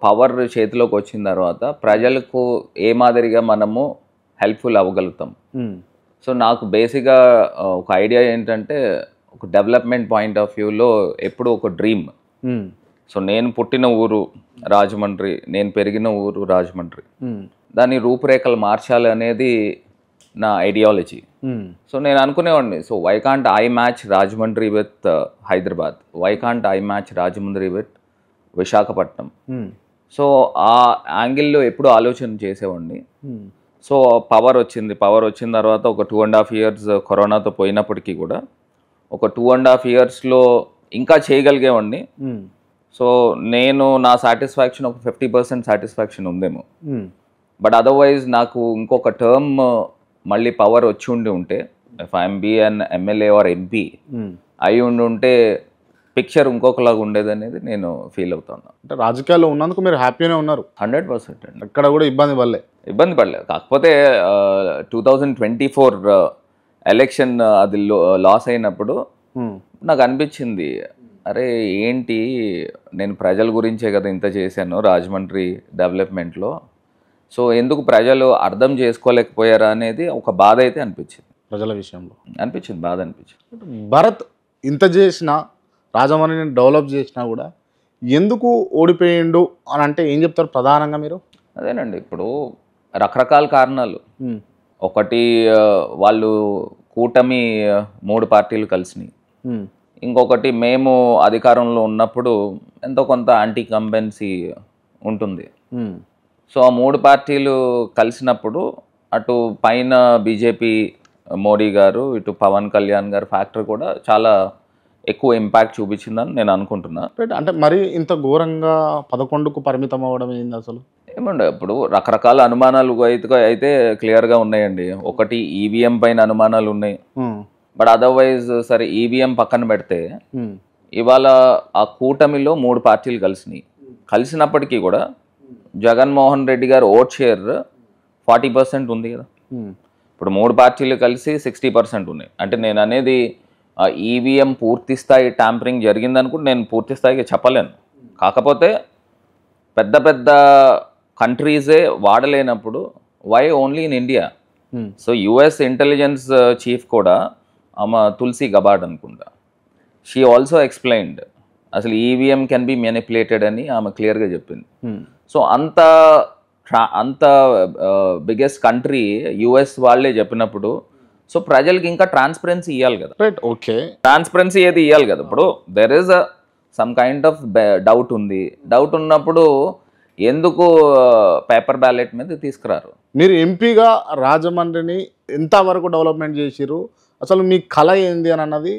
Power చేతిలోకి వచ్చిన తర్వాత ప్రజలకు ఏ మాదిరిగా మనము హెల్ప్ఫుల్ అవ్వగలుగుతాం. సో నాకు బేసిక్గా ఒక ఐడియా ఏంటంటే ఒక డెవలప్మెంట్ పాయింట్ ఆఫ్ వ్యూలో ఎప్పుడు ఒక డ్రీమ్. సో నేను పుట్టిన ఊరు రాజమండ్రి, నేను పెరిగిన ఊరు రాజమండ్రి, దాని రూపురేఖలు మార్చాలి అనేది నా ఐడియాలజీ. సో నేను అనుకునేవాడిని, so why can't I match Rajahmundry with Hyderabad, why can't I match Rajahmundry with Visakhapatnam. So ఆ యాంగిల్లో ఎప్పుడు ఆలోచన చేసేవాడిని. సో పవర్ వచ్చిన తర్వాత ఒక 2.5 years కరోనాతో పోయినప్పటికీ కూడా ఒక 2.5 yearsలో ఇంకా చేయగలిగేవాడిని. సో నేను నా సాటిస్ఫాక్షన్ ఒక 50% సాటిస్ఫాక్షన్ ఉందేమో. బట్ అదర్వైజ్ నాకు ఇంకొక టర్మ్ మళ్ళీ పవర్ వచ్చి ఉంటే if I'm be an MLA or MP అయి ఉంటే పిక్చర్ ఇంకొకలాగా ఉండేది అనేది నేను ఫీల్ అవుతాను. అంటే రాజకీయాల్లో ఉన్నందుకు మీరు హ్యాపీగానే ఉన్నారు? 100% అండి. ఎక్కడ కూడా ఇబ్బంది పడలేదు. కాకపోతే 2024 ఎలక్షన్ అది లాస్ అయినప్పుడు నాకు అనిపించింది, అరే ఏంటి, నేను ప్రజల గురించే కదా ఇంత చేశాను రాజమండ్రి డెవలప్మెంట్లో, సో ఎందుకు ప్రజలు అర్థం చేసుకోలేకపోయారా అనేది ఒక బాధ అయితే అనిపించింది. ప్రజల విషయంలో బాధ అనిపించింది. భరత్ ఇంత చేసినా, రాజమండ్రిని డెవలప్ చేసినా కూడా ఎందుకు ఓడిపోయిండు అని అంటే ఏం చెప్తారు ప్రధానంగా మీరు? అదేనండి, ఇప్పుడు రకరకాల కారణాలు. ఒకటి వాళ్ళు కూటమి 3 పార్టీలు కలిసినాయి. ఇంకొకటి మేము అధికారంలో ఉన్నప్పుడు ఎంతో కొంత యాంటీ కంబెన్సీ ఉంటుంది. సో ఆ 3 పార్టీలు కలిసినప్పుడు అటు పైన బీజేపీ మోడీ గారు, ఇటు పవన్ కళ్యాణ్ గారు ఫ్యాక్టర్ కూడా చాలా ఎక్కువ ఇంపాక్ట్ చూపించిందని నేను అనుకుంటున్నా. అంటే మరి ఇంత ఘోరంగా 11కు పరిమితం అవ్వడం ఏంది అసలు? ఏమండి, ఇప్పుడు రకరకాల అనుమానాలు అయితే క్లియర్గా ఉన్నాయండి. ఒకటి ఈవీఎం పైన అనుమానాలు ఉన్నాయి. బట్ అదర్వైజ్ సరే ఈవీఎం పక్కన పెడితే ఇవాళ ఆ కూటమిలో 3 పార్టీలు కలిసినప్పటికీ కూడా జగన్మోహన్ రెడ్డి గారు ఓట్ షేర్ 40% ఉంది కదా. ఇప్పుడు 3 పార్టీలు కలిసి 60% ఉన్నాయి. అంటే నేను అనేది ఈవీఎం పూర్తి స్థాయి ట్యాంపరింగ్ జరిగిందనుకుంటే నేను పూర్తి స్థాయిగా చెప్పలేను. కాకపోతే పెద్ద పెద్ద కంట్రీసే వాడలేనప్పుడు why only in India? So US intelligence chief కూడా ఆమె తులసి గబార్డ్ అనుకుంటా, షీ ఆల్సో ఎక్స్ప్లెయిన్డ్ అసలు ఈవీఎం కెన్ బి మ్యానిపులేటెడ్ అని ఆమె క్లియర్గా చెప్పింది. సో అంత బిగ్గెస్ట్ కంట్రీ యుఎస్ వాళ్ళే చెప్పినప్పుడు సో ప్రజలకి ఇంకా ట్రాన్స్పరెన్సీ ఇవ్వాలి కదా. రైట్, ఓకే, ట్రాన్స్పరెన్సీ ఏది ఇవ్వాలి కదా. ఇప్పుడు there is some kind of doubt ఉన్నప్పుడు ఎందుకు పేపర్ బ్యాలెట్ మీద తీసుకురారు? మీరు ఎంపీగా రాజమండ్రిని ఎంతవరకు డెవలప్మెంట్ చేసిరు, అసలు మీ కళ ఏంది అని అన్నది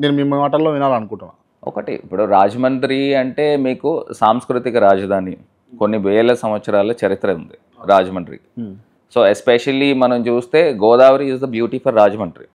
నేను మీ మాటల్లో వినాలనుకుంటున్నాను. ఒకటి, ఇప్పుడు రాజమండ్రి అంటే మీకు సాంస్కృతిక రాజధాని, కొన్ని వేల సంవత్సరాల చరిత్ర ఉంది రాజమండ్రికి. సో ఎస్పెషల్లీ మనం చూస్తే Godavari is the beauty for Rajahmundry.